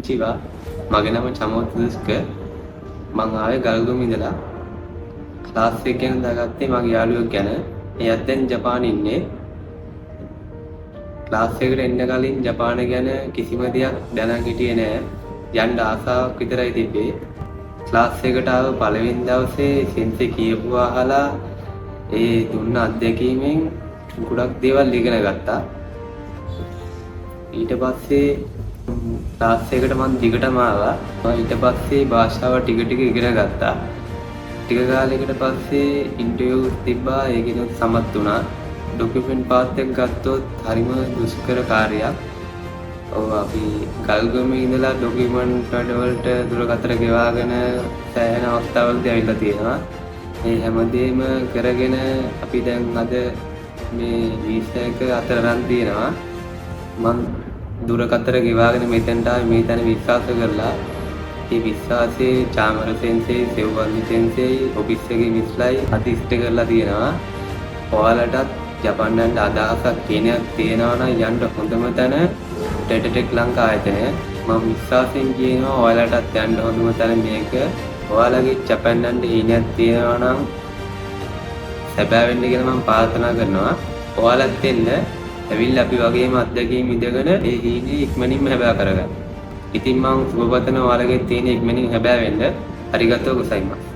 කොන්නිචිවා. මගේ නම චමෝත් දුස්ක. මං ආවේ ගල්ගොම ඉඳලා. ක්ලාස් එක ගැන දාගත්තේ මගේ යාළුවෙක් ගැන. එයාත් දැන් ජපානයේ ඉන්නේ. ක්ලාස් එකට එන්න කලින් ජපාන ගැන කිසිම දෙයක් දැනන් හිටියේ නෑ. යන්න ආසාවක් විතරයි තිබ්බේ. ක්ලාස් එකට ආව පළවෙනි දවසේ සෙන්සෙ කියපුවා අහලා ඒ දුන්න අත්දැකීමෙන් ගොඩක් දේවල් ඉගෙන ගත්තා. ඊට පස්සේ ක්ලාස් එකට මම දිගටම ආවා. ඊට පස්සේ භාෂාව ටික ටික ඉගෙන ගත්තා. ටික කාලයකට පස්සේ ඉන්ටර්විව් තිබ්බා. ඒකෙනුත් සමත් වුණා. ඩොකියුමන්ට් පාත් එක ගත්තොත් හරිම දුෂ්කර කාර්යයක්. අපි ගල්ගොමේ ඉඳලා ඩොකියුමන්ට් වලට දුරකථන ගෙවාගෙන සෑහෙන අවස්ථාවලදී ඇවිල්ලා තියෙනවා. මේ හැමදේම කරගෙන අපි දැන් අද මේ වීසා එක අතරරන් තියෙනවා. මම දුරකථන ගෙවාගෙන මෙතෙන්ට ආවේ මේ තැන විශ්වාස කරලා. ඒ විශ්වාසයේ චාමර සෙන්සෙයි, සෙව්වන්දි සෙන්සෙයි, ඔෆිස් එකේ මිස්ලයි අතිෂ්ඨ කරලා තියෙනවා. ඔයාලටත් ජපාන් යන්න අදහසක් තියෙනවා නම් යන්න හොඳම තැන ටෙටටෙක් ලංකා ආයතනය. මම විශ්වාසයෙන් කියනවා ඔයාලටත් යන්න හොඳම තැන මේක. ඔයාලගේ ජපාන් යන්න හීනයක් තියෙනවා නම් සැබෑ වෙන්න කියලා මම ප්‍රාර්ථනා කරනවා. ඔයාලත් එන්න. ඇවිල්ලා අපි වගේම අත්දැකීම් ඉඳගෙන ඒ හීනේ ඉක්මනින්ම හැබෑ කරගන්න. ඉතින් මම සුබ පතනවා ඔයාලගේ තියෙන ඉක්මනින් හැබෑ වෙන්න. අරිගතෝ ගොසයිමස්.